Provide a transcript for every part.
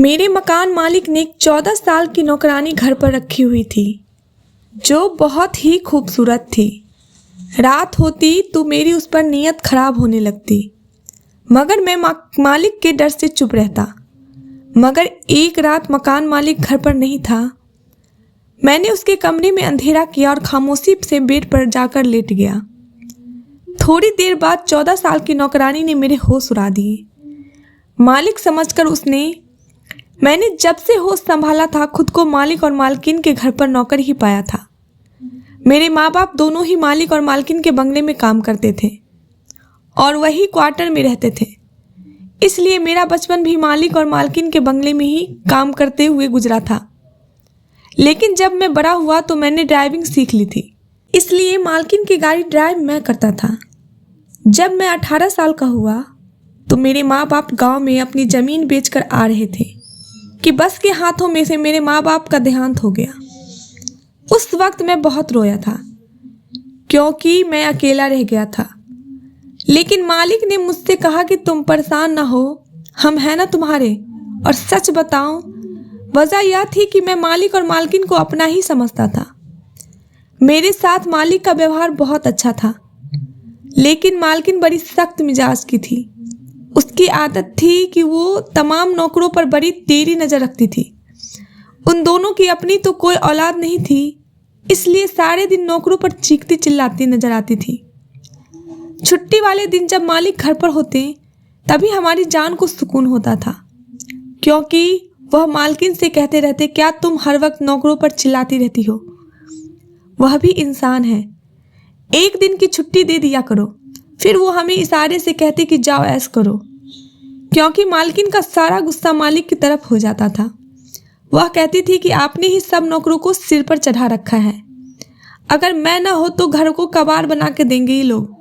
मेरे मकान मालिक ने एक 14 साल की नौकरानी घर पर रखी हुई थी जो बहुत ही खूबसूरत थी। रात होती तो मेरी उस पर नीयत खराब होने लगती, मगर मैं मालिक के डर से चुप रहता। मगर एक रात मकान मालिक घर पर नहीं था। मैंने उसके कमरे में अंधेरा किया और खामोशी से बेड पर जाकर लेट गया। थोड़ी देर बाद 14 साल की नौकरानी ने मेरे होश उड़ा दिए। मालिक समझकर मैंने जब से होश संभाला था खुद को मालिक और मालकिन के घर पर नौकर ही पाया था। मेरे माँ बाप दोनों ही मालिक और मालकिन के बंगले में काम करते थे और वही क्वार्टर में रहते थे, इसलिए मेरा बचपन भी मालिक और मालकिन के बंगले में ही काम करते हुए गुजरा था। लेकिन जब मैं बड़ा हुआ तो मैंने ड्राइविंग सीख ली थी, इसलिए मालकिन की गाड़ी ड्राइव मैं करता था। जब मैं 18 साल का हुआ तो मेरे माँ बाप गांव में अपनी ज़मीन बेचकर आ रहे थे कि बस के हाथों में से मेरे माँ बाप का देहांत हो गया। उस वक्त मैं बहुत रोया था क्योंकि मैं अकेला रह गया था। लेकिन मालिक ने मुझसे कहा कि तुम परेशान ना हो, हम हैं ना तुम्हारे। और सच बताऊं, वजह यह थी कि मैं मालिक और मालकिन को अपना ही समझता था। मेरे साथ मालिक का व्यवहार बहुत अच्छा था, लेकिन मालकिन बड़ी सख्त मिजाज की थी। उसकी आदत थी कि वो तमाम नौकरों पर बड़ी टेढ़ी नज़र रखती थी। उन दोनों की अपनी तो कोई औलाद नहीं थी, इसलिए सारे दिन नौकरों पर चीखती चिल्लाती नजर आती थी। छुट्टी वाले दिन जब मालिक घर पर होते तभी हमारी जान को सुकून होता था, क्योंकि वह मालकिन से कहते रहते, क्या तुम हर वक्त नौकरों पर चिल्लाती रहती हो? वह भी इंसान है, एक दिन की छुट्टी दे दिया करो। फिर वो हमें इशारे से कहते कि जाओ ऐश करो, क्योंकि मालकिन का सारा गुस्सा मालिक की तरफ हो जाता था। वह कहती थी कि आपने ही सब नौकरों को सिर पर चढ़ा रखा है, अगर मैं ना हो तो घर को कबाड़ बना के देंगे ये लोग।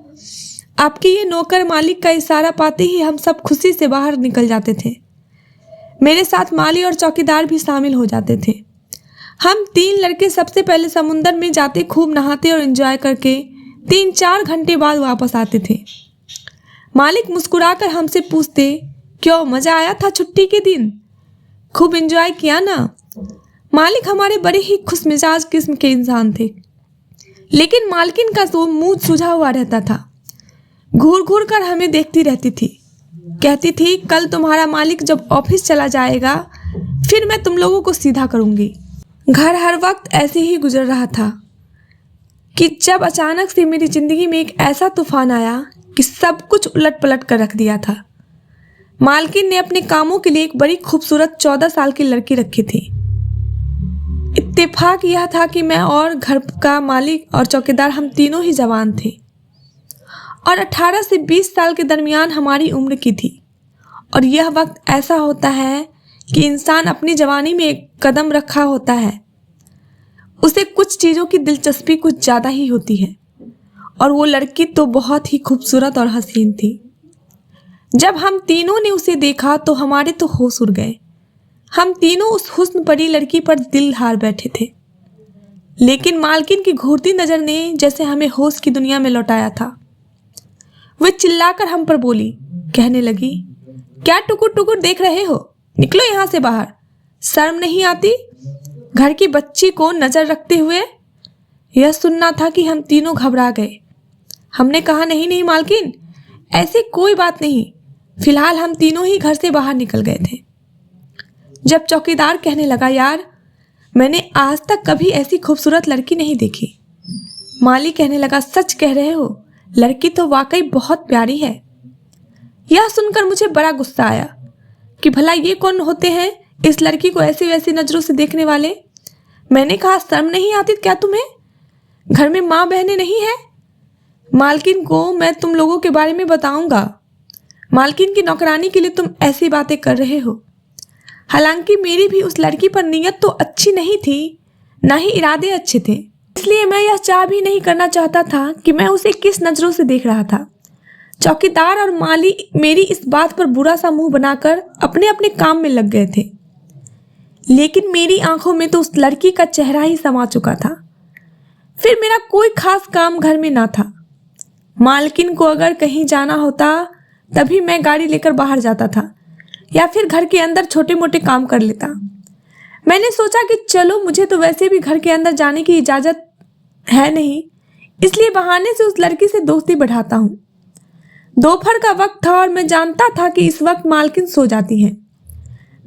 आपके ये नौकर मालिक का इशारा पाते ही हम सब खुशी से बाहर निकल जाते थे। मेरे साथ माली और चौकीदार भी शामिल हो जाते थे। हम 3 लड़के सबसे पहले समुंदर में जाते, खूब नहाते और एंजॉय करके 3-4 घंटे बाद वापस आते थे। मालिक मुस्कुराकर हमसे पूछते, क्यों मज़ा आया था छुट्टी के दिन? खूब एंजॉय किया ना? मालिक हमारे बड़े ही खुशमिजाज किस्म के इंसान थे, लेकिन मालकिन का तो मुंह सूझा हुआ रहता था। घूर घूर कर हमें देखती रहती थी, कहती थी कल तुम्हारा मालिक जब ऑफिस चला जाएगा फिर मैं तुम लोगों को सीधा करूँगी। घर हर वक्त ऐसे ही गुजर रहा था कि जब अचानक से मेरी ज़िंदगी में एक ऐसा तूफान आया कि सब कुछ उलट पलट कर रख दिया था। मालकिन ने अपने कामों के लिए एक बड़ी खूबसूरत 14 साल की लड़की रखी थी। इत्तेफाक यह था कि मैं और घर का मालिक और चौकीदार हम तीनों ही जवान थे और 18 से 20 साल के दरमियान हमारी उम्र की थी। और यह वक्त ऐसा होता है कि इंसान अपनी जवानी में एक कदम रखा होता है, उसे कुछ चीज़ों की दिलचस्पी कुछ ज़्यादा ही होती है। और वो लड़की तो बहुत ही खूबसूरत और हसीन थी। जब हम तीनों ने उसे देखा तो हमारे तो होश उड़ गए। हम तीनों उस हुस्न भरी लड़की पर दिल हार बैठे थे, लेकिन मालकिन की घूरती नज़र ने जैसे हमें होश की दुनिया में लौटाया था। वह चिल्लाकर हम पर बोली, कहने लगी, क्या टुकुर टुकुर देख रहे हो? निकलो यहाँ से बाहर, शर्म नहीं आती घर की बच्ची को नज़र रखते हुए? यह सुनना था कि हम तीनों घबरा गए। हमने कहा, नहीं नहीं मालकिन, ऐसी कोई बात नहीं। फिलहाल हम तीनों ही घर से बाहर निकल गए थे। जब चौकीदार कहने लगा, यार मैंने आज तक कभी ऐसी खूबसूरत लड़की नहीं देखी। माली कहने लगा, सच कह रहे हो, लड़की तो वाकई बहुत प्यारी है। यह सुनकर मुझे बड़ा गुस्सा आया कि भला ये कौन होते हैं इस लड़की को ऐसी वैसी नज़रों से देखने वाले। मैंने कहा, शर्म नहीं आती क्या तुम्हें? घर में माँ बहनें नहीं है? मालकिन को मैं तुम लोगों के बारे में बताऊंगा। मालकिन की नौकरानी के लिए तुम ऐसी बातें कर रहे हो। हालांकि मेरी भी उस लड़की पर नीयत तो अच्छी नहीं थी, ना ही इरादे अच्छे थे, इसलिए मैं यह चाह भी नहीं करना चाहता था कि मैं उसे किस नज़रों से देख रहा था। चौकीदार और माली मेरी इस बात पर बुरा सा मुंह बनाकर अपने अपने काम में लग गए थे, लेकिन मेरी आंखों में तो उस लड़की का चेहरा ही समा चुका था। फिर मेरा कोई खास काम घर में ना था। मालकिन को अगर कहीं जाना होता तभी मैं गाड़ी लेकर बाहर जाता था, या फिर घर के अंदर छोटे मोटे काम कर लेता। मैंने सोचा कि चलो, मुझे तो वैसे भी घर के अंदर जाने की इजाज़त है नहीं, इसलिए बहाने से उस लड़की से दोस्ती बढ़ाता हूँ। दोपहर का वक्त था और मैं जानता था कि इस वक्त मालकिन सो जाती है।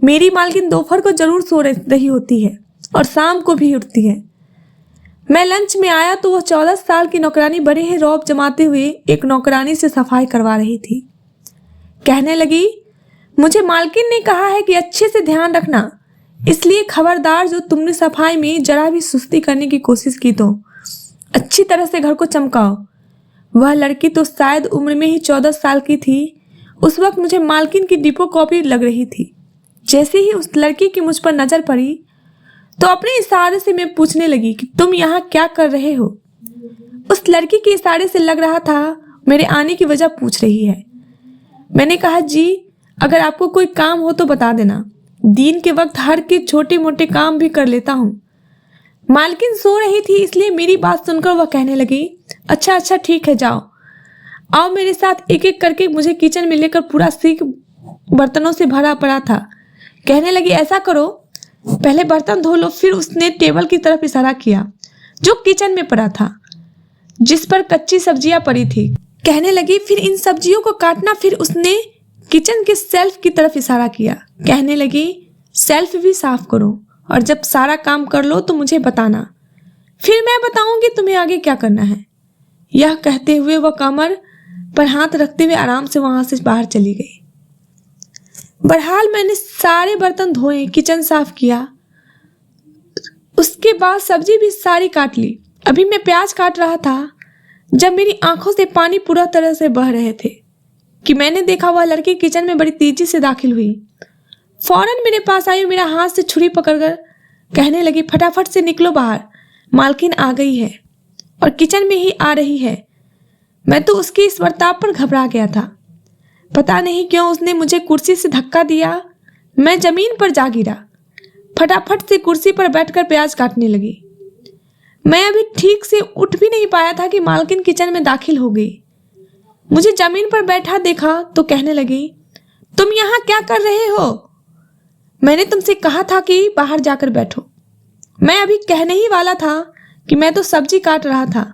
मेरी मालकिन दोपहर को जरूर सो रही होती है और शाम को भी उठती है। मैं लंच में आया तो वह 14 साल की नौकरानी बड़े ही रौब जमाते हुए एक नौकरानी से सफाई करवा रही थी। कहने लगी, मुझे मालकिन ने कहा है कि अच्छे से ध्यान रखना, इसलिए खबरदार, जो तुमने सफाई में जरा भी सुस्ती करने की कोशिश की तो अच्छी तरह से घर को चमकाओ। वह लड़की तो शायद उम्र में ही 14 साल की थी। उस वक्त मुझे मालकिन की डिपो कॉपी लग रही थी। जैसे ही उस लड़की की मुझ पर नजर पड़ी तो अपने इशारे से मैं पूछने लगी कि तुम यहाँ क्या कर रहे हो। उस लड़की के इशारे से लग रहा था मेरे आने की वजह पूछ रही है। मैंने कहा, जी अगर आपको कोई काम हो तो बता देना, दिन के वक्त हर के छोटे मोटे काम भी कर लेता हूँ। मालकिन सो रही थी, इसलिए मेरी बात सुनकर वह कहने लगी, अच्छा अच्छा ठीक है, जाओ आओ मेरे साथ। एक एक करके मुझे किचन में लेकर पूरा सिंक बर्तनों से भरा पड़ा था। कहने लगी, ऐसा करो, पहले बर्तन धो लो। फिर उसने टेबल की तरफ इशारा किया जो किचन में पड़ा था, जिस पर कच्ची सब्जियां पड़ी थी। कहने लगी, फिर इन सब्जियों को काटना। फिर उसने किचन के शेल्फ की तरफ इशारा किया। कहने लगी, शेल्फ भी साफ करो और जब सारा काम कर लो तो मुझे बताना, फिर मैं बताऊंगी तुम्हें आगे क्या करना है। यह कहते हुए वह कमर पर हाथ रखते हुए आराम से वहां से बाहर चली गई। बहरहाल मैंने सारे बर्तन धोए, किचन साफ किया, उसके बाद सब्जी भी सारी काट ली। अभी मैं प्याज काट रहा था जब मेरी आंखों से पानी पूरा तरह से बह रहे थे कि मैंने देखा वह लड़की किचन में बड़ी तेजी से दाखिल हुई। फौरन मेरे पास आई, मेरा हाथ से छुरी पकड़कर कहने लगी, फटाफट से निकलो बाहर, मालकिन आ गई है और किचन में ही आ रही है। मैं तो उसके इस बर्ताव पर घबरा गया था। पता नहीं क्यों उसने मुझे कुर्सी से धक्का दिया, मैं जमीन पर जा गिरा। फटाफट से कुर्सी पर बैठकर प्याज काटने लगी। मैं अभी ठीक से उठ भी नहीं पाया था कि मालकिन किचन में दाखिल हो गई। मुझे जमीन पर बैठा देखा तो कहने लगी, तुम यहाँ क्या कर रहे हो? मैंने तुमसे कहा था कि बाहर जाकर बैठो। मैं अभी कहने ही वाला था कि मैं तो सब्जी काट रहा था।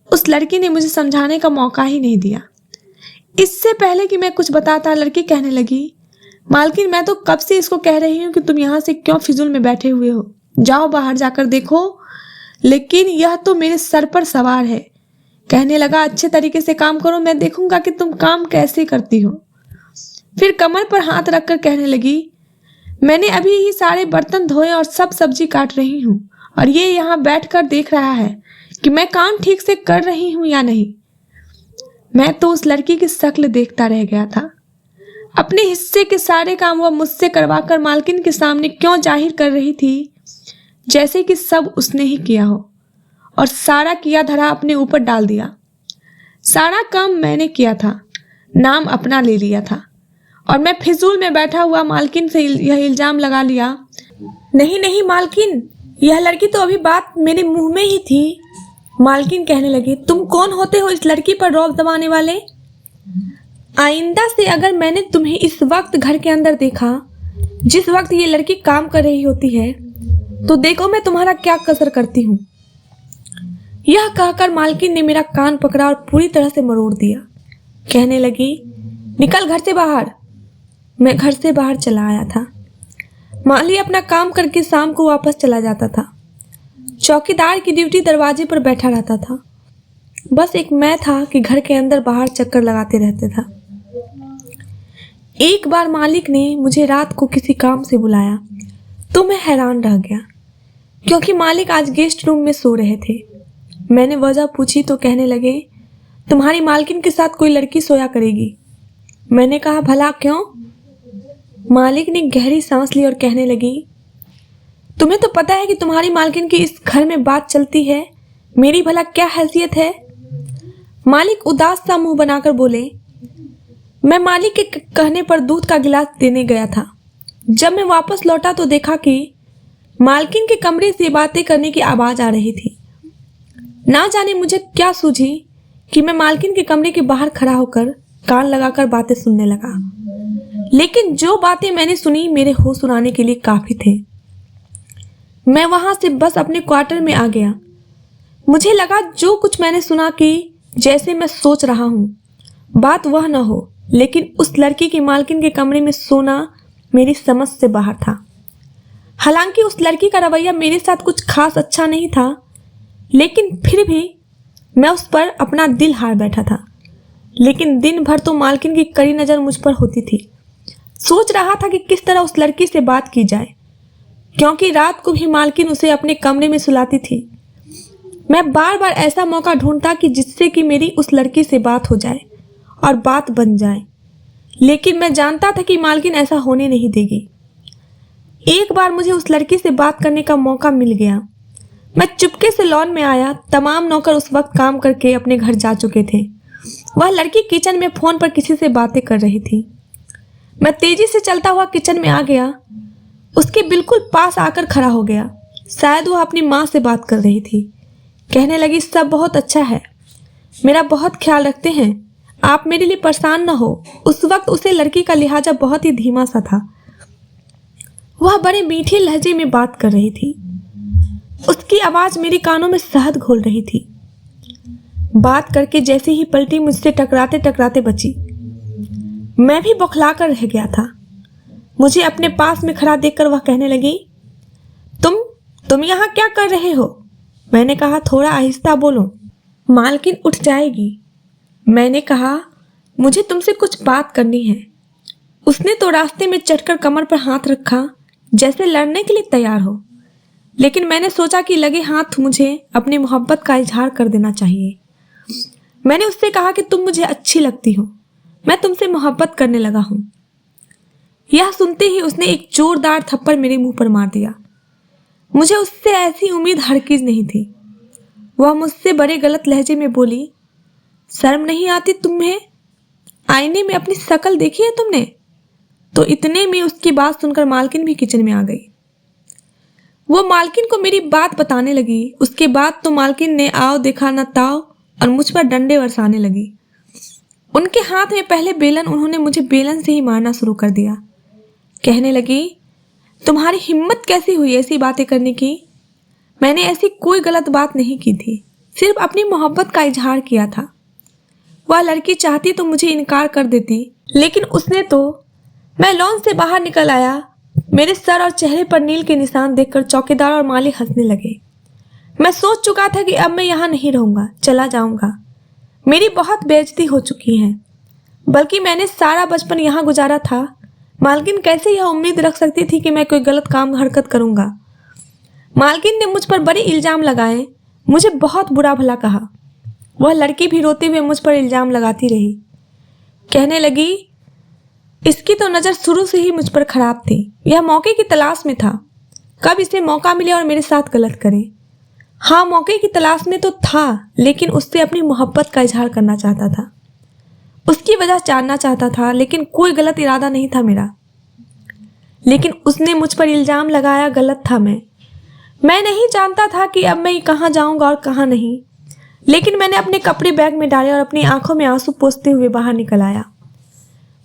उस लड़की ने मुझे समझाने का मौका ही नहीं दिया। इससे पहले कि मैं कुछ बताता, लड़की कहने लगी, मालकिन मैं तो कब से इसको कह रही हूँ कि तुम यहाँ से क्यों फिजूल में बैठे हुए हो, जाओ बाहर जाकर देखो, लेकिन यह तो मेरे सर पर सवार है। कहने लगा, अच्छे तरीके से काम करो, मैं देखूंगा कि तुम काम कैसे करती हो। फिर कमर पर हाथ रखकर कहने लगी, मैंने अभी ही सारे बर्तन धोए और सब सब्जी काट रही हूँ और ये यहाँ बैठकर देख रहा है कि मैं काम ठीक से कर रही हूँ या नहीं। मैं तो उस लड़की की शक्ल देखता रह गया था। अपने हिस्से के सारे काम वह मुझसे करवाकर मालकिन के सामने क्यों जाहिर कर रही थी, जैसे कि सब उसने ही किया हो और सारा किया धरा अपने ऊपर डाल दिया। सारा काम मैंने किया था, नाम अपना ले लिया था और मैं फिजूल में बैठा हुआ मालकिन से यह इल्जाम लगा लिया। नहीं नहीं मालकिन, यह लड़की तो अभी बात मेरे मुंह में ही थी। मालकिन कहने लगी, तुम कौन होते हो इस लड़की पर रौब जमाने वाले? आइंदा से अगर मैंने तुम्हें इस वक्त घर के अंदर देखा जिस वक्त ये लड़की काम कर रही होती है तो देखो मैं तुम्हारा क्या कसर करती हूँ। यह कहकर मालकिन ने मेरा कान पकड़ा और पूरी तरह से मरोड़ दिया। कहने लगी, निकल घर से बाहर। मैं घर से बाहर चला आया था। माली अपना काम करके शाम को वापस चला जाता था। चौकीदार की ड्यूटी दरवाजे पर बैठा रहता था। बस एक मैं था कि घर के अंदर बाहर चक्कर लगाते रहते था। एक बार मालिक ने मुझे रात को किसी काम से बुलाया तो मैं हैरान रह गया, क्योंकि मालिक आज गेस्ट रूम में सो रहे थे। मैंने वजह पूछी तो कहने लगे, तुम्हारी मालकिन के साथ कोई लड़की सोया करेगी। मैंने कहा, भला क्यों? मालिक ने गहरी सांस ली और कहने लगी, तुम्हें तो पता है कि तुम्हारी मालकिन की इस घर में बात चलती है, मेरी भला क्या हैसियत है? मालिक उदास सा मुंह बनाकर बोले, मैं मालिक के कहने पर दूध का गिलास देने गया था। जब मैं वापस लौटा तो देखा कि मालकिन के कमरे से बातें करने की आवाज आ रही थी। ना जाने मुझे क्या सूझी कि मैं मालकिन के कमरे के बाहर खड़ा होकर कान लगाकर बातें सुनने लगा। लेकिन जो बातें मैंने सुनी मेरे होश उड़ाने के लिए काफ़ी थे। मैं वहाँ से बस अपने क्वार्टर में आ गया। मुझे लगा जो कुछ मैंने सुना कि जैसे मैं सोच रहा हूँ बात वह न हो, लेकिन उस लड़की की मालकिन के कमरे में सोना मेरी समझ से बाहर था। हालांकि उस लड़की का रवैया मेरे साथ कुछ खास अच्छा नहीं था, लेकिन फिर भी मैं उस पर अपना दिल हार बैठा था। लेकिन दिन भर तो मालकिन की कड़ी नज़र मुझ पर होती थी। सोच रहा था कि किस तरह उस लड़की से बात की जाए, क्योंकि रात को भी मालकिन उसे अपने कमरे में सुलाती थी। मैं बार बार ऐसा मौका ढूंढता कि जिससे कि मेरी उस लड़की से बात हो जाए और बात बन जाए, लेकिन मैं जानता था कि मालकिन ऐसा होने नहीं देगी। एक बार मुझे उस लड़की से बात करने का मौका मिल गया। मैं चुपके से लॉन में आया। तमाम नौकर उस वक्त काम करके अपने घर जा चुके थे। वह लड़की किचन में फ़ोन पर किसी से बातें कर रही थी। मैं तेज़ी से चलता हुआ किचन में आ गया। उसके बिल्कुल पास आकर खड़ा हो गया। शायद वह अपनी माँ से बात कर रही थी। कहने लगी, सब बहुत अच्छा है, मेरा बहुत ख्याल रखते हैं, आप मेरे लिए परेशान न हो। उस वक्त उसे लड़की का लिहाजा बहुत ही धीमा सा था। वह बड़े मीठे लहजे में बात कर रही थी। उसकी आवाज़ मेरे कानों में शहद घोल रही थी। बात करके जैसे ही पलटी मुझसे टकराते टकराते बची। मैं भी बौखला कर रह गया था। मुझे अपने पास में खड़ा देखकर वह कहने लगी, तुम यहाँ क्या कर रहे हो? मैंने कहा, थोड़ा आहिस्ता बोलो, मालकिन उठ जाएगी। मैंने कहा, मुझे तुमसे कुछ बात करनी है। उसने तो रास्ते में चढ़कर कमर पर हाथ रखा, जैसे लड़ने के लिए तैयार हो। लेकिन मैंने सोचा कि लगे हाथ मुझे अपनी मोहब्बत का इजहार कर देना चाहिए। मैंने उससे कहा कि तुम मुझे अच्छी लगती हो, मैं तुमसे मोहब्बत करने लगा हूँ। यह सुनते ही उसने एक जोरदार थप्पड़ मेरे मुंह पर मार दिया। मुझे उससे ऐसी उम्मीद हरगिज़ नहीं थी। वह मुझसे बड़े गलत लहजे में बोली, शर्म नहीं आती तुम्हें? आईने में अपनी शक्ल देखी है तुमने? तो इतने में उसकी बात सुनकर मालकिन भी किचन में आ गई। वो मालकिन को मेरी बात बताने लगी। उसके बाद तो मालकिन ने आओ देखा न ताओ और मुझ पर डंडे बरसाने लगी। उनके हाथ में पहले बेलन, उन्होंने मुझे बेलन से ही मारना शुरू कर दिया। कहने लगी, तुम्हारी हिम्मत कैसी हुई ऐसी बातें करने की? मैंने ऐसी कोई गलत बात नहीं की थी, सिर्फ अपनी मोहब्बत का इजहार किया था। वह लड़की चाहती तो मुझे इनकार कर देती, लेकिन उसने तो। मैं लॉन से बाहर निकल आया। मेरे सर और चेहरे पर नील के निशान देखकर चौकीदार और मालिक हंसने लगे। मैं सोच चुका था कि अब मैं यहाँ नहीं रहूँगा, चला जाऊँगा। मेरी बहुत बेइज्जती हो चुकी है, बल्कि मैंने सारा बचपन यहाँ गुजारा था। मालकिन कैसे यह उम्मीद रख सकती थी कि मैं कोई गलत काम हरकत करूँगा? मालकिन ने मुझ पर बड़े इल्ज़ाम लगाए, मुझे बहुत बुरा भला कहा। वह लड़की भी रोते हुए मुझ पर इल्ज़ाम लगाती रही। कहने लगी, इसकी तो नज़र शुरू से ही मुझ पर खराब थी। यह मौके की तलाश में था, कब इसे मौका मिले और मेरे साथ गलत करे। हाँ, मौके की तलाश में तो था, लेकिन उससे अपनी मोहब्बत का इजहार करना चाहता था, उसकी वजह जानना चाहता था, लेकिन कोई गलत इरादा नहीं था मेरा। लेकिन उसने मुझ पर इल्ज़ाम लगाया, गलत था मैं नहीं जानता था कि अब मैं कहाँ जाऊँगा और कहाँ नहीं। लेकिन मैंने अपने कपड़े बैग में डाले और अपनी आंखों में आंसू पोंछते हुए बाहर निकल आया।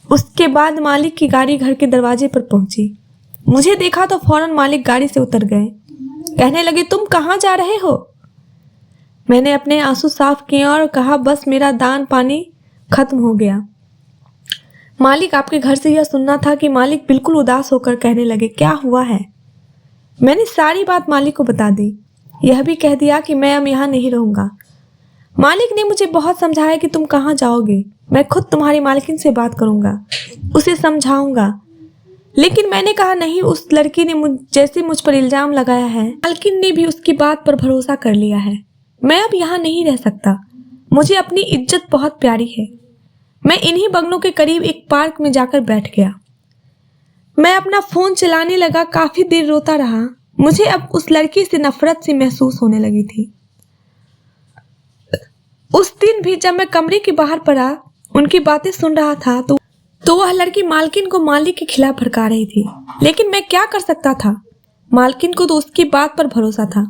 उसके बाद मालिक की गाड़ी घर के दरवाजे पर पहुंची। मुझे देखा तो फौरन मालिक गाड़ी से उतर गए। कहने लगे, तुम कहाँ जा रहे हो? मैंने अपने आंसू साफ किए और कहा, बस मेरा दान पानी खत्म हो गया। मालिक, आपके घर से यह सुनना था कि मालिक बिल्कुल उदास होकर कहने लगे, क्या हुआ है? मैंने सारी बात मालिक को बता दी। यह भी कह दिया कि मैं अब यहाँ नहीं रहूँगा। मालिक ने मुझे बहुत समझाया कि तुम कहाँ जाओगे, मैं खुद तुम्हारी मालकिन से बात करूँगा, उसे समझाऊँगा। लेकिन मैंने कहा, नहीं, उस लड़की ने जैसे मुझ पर इल्ज़ाम लगाया है, मालकिन ने भी उसकी बात पर भरोसा कर लिया है। मैं अब यहाँ नहीं रह सकता, मुझे अपनी इज्जत बहुत प्यारी है। मैं इन्हीं बंगलों के करीब एक पार्क में जाकर बैठ गया। मैं अपना फ़ोन चलाने लगा। काफ़ी देर रोता रहा। मुझे अब उस लड़की से नफरत सी महसूस होने लगी थी। उस दिन भी जब मैं कमरे के बाहर पड़ा, उनकी बातें सुन रहा था, तो वह लड़की मालकिन को मालिक के खिलाफ भड़का रही थी। लेकिन मैं क्या कर सकता था? मालकिन को तो उसकी बात पर भरोसा था।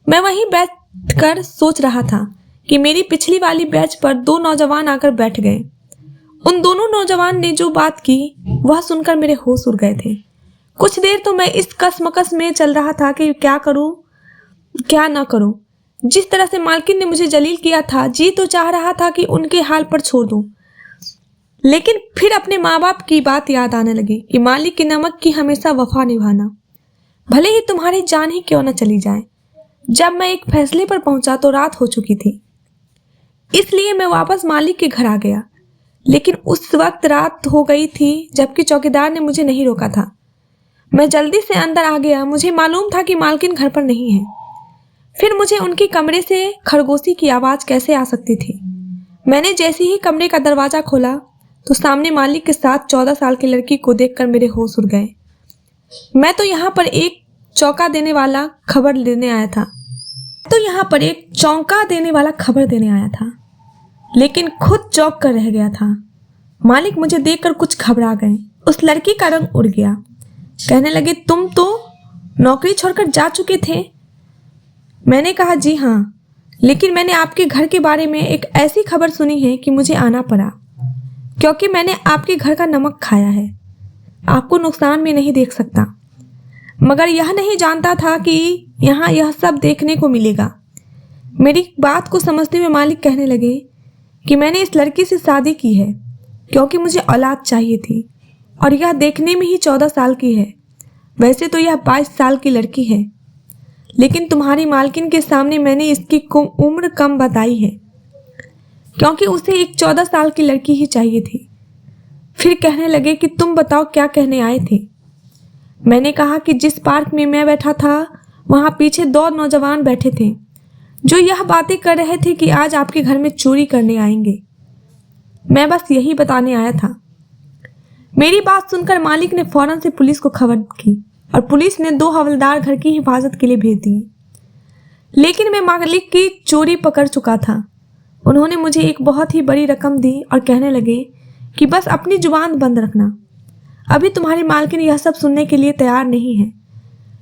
मैं वहीं बैठकर सोच रहा था कि मेरी पिछली वाली बेंच पर दो नौजवान आकर बैठ गए। उन दोनों नौजवान ने जो बात की वह सुनकर मेरे होश उड़ गए थे। कुछ देर तो मैं इस कसमकस में चल रहा था कि क्या करूं क्या ना करूं। जिस तरह से मालकिन ने मुझे जलील किया था, जी तो चाह रहा था कि उनके हाल पर छोड़ दूं, लेकिन फिर अपने माँ बाप की बात याद आने लगी कि मालिक की नमक की हमेशा वफा निभाना, भले ही तुम्हारी जान ही क्यों न चली जाए। जब मैं एक फैसले पर पहुंचा तो रात हो चुकी थी, इसलिए मैं वापस मालिक के घर आ गया। लेकिन उस वक्त रात हो गई थी जबकि चौकीदार ने मुझे नहीं रोका था। मैं जल्दी से अंदर आ गया। मुझे मालूम था कि मालकिन घर पर नहीं है। फिर मुझे उनके कमरे से खरगोशी की आवाज़ कैसे आ सकती थी। मैंने जैसे ही कमरे का दरवाज़ा खोला तो सामने मालिक के साथ 14 साल की लड़की को देखकर मेरे होश उड़ गए। मैं तो यहाँ पर एक चौंका देने वाला खबर देने आया था, लेकिन खुद चौंक कर रह गया था। मालिक मुझे देखकर कुछ घबरा गए। उस लड़की का रंग उड़ गया। कहने लगे, तुम तो नौकरी छोड़कर जा चुके थे। मैंने कहा, जी हाँ, लेकिन मैंने आपके घर के बारे में एक ऐसी खबर सुनी है कि मुझे आना पड़ा, क्योंकि मैंने आपके घर का नमक खाया है। आपको नुकसान में नहीं देख सकता, मगर यह नहीं जानता था कि यहाँ यह सब देखने को मिलेगा। मेरी बात को समझते हुए मालिक कहने लगे कि मैंने इस लड़की से शादी की है क्योंकि मुझे औलाद चाहिए थी, और यह देखने में ही 14 साल की है। वैसे तो यह 22 साल की लड़की है, लेकिन तुम्हारी मालकिन के सामने मैंने इसकी उम्र कम बताई है क्योंकि उसे एक 14 साल की लड़की ही चाहिए थी। फिर कहने लगे कि तुम बताओ क्या कहने आए थे। मैंने कहा कि जिस पार्क में मैं बैठा था वहाँ पीछे 2 नौजवान बैठे थे जो यह बातें कर रहे थे कि आज आपके घर में चोरी करने आएंगे। मैं बस यही बताने आया था। मेरी बात सुनकर मालिक ने फौरन से पुलिस को खबर की और पुलिस ने 2 हवलदार घर की हिफाजत के लिए भेज दिए। लेकिन मैं मालिक की चोरी पकड़ चुका था। उन्होंने मुझे एक बहुत ही बड़ी रकम दी और कहने लगे कि बस अपनी जुबान बंद रखना। अभी तुम्हारी मालकिन यह सब सुनने के लिए तैयार नहीं है,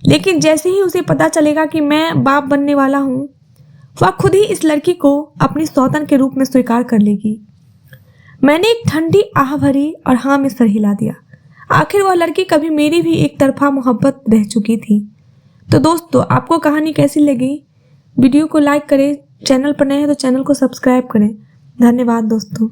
लेकिन जैसे ही उसे पता चलेगा कि मैं बाप बनने वाला हूँ, वह खुद ही इस लड़की को अपनी सौतन के रूप में स्वीकार कर लेगी। मैंने एक ठंडी आह भरी और हाँ में सर हिला दिया। आखिर वह लड़की कभी मेरी भी एक तरफा मोहब्बत रह चुकी थी। तो दोस्तों, आपको कहानी कैसी लगी? वीडियो को लाइक करें, चैनल पर नए हैं तो चैनल को सब्सक्राइब करें। धन्यवाद दोस्तों।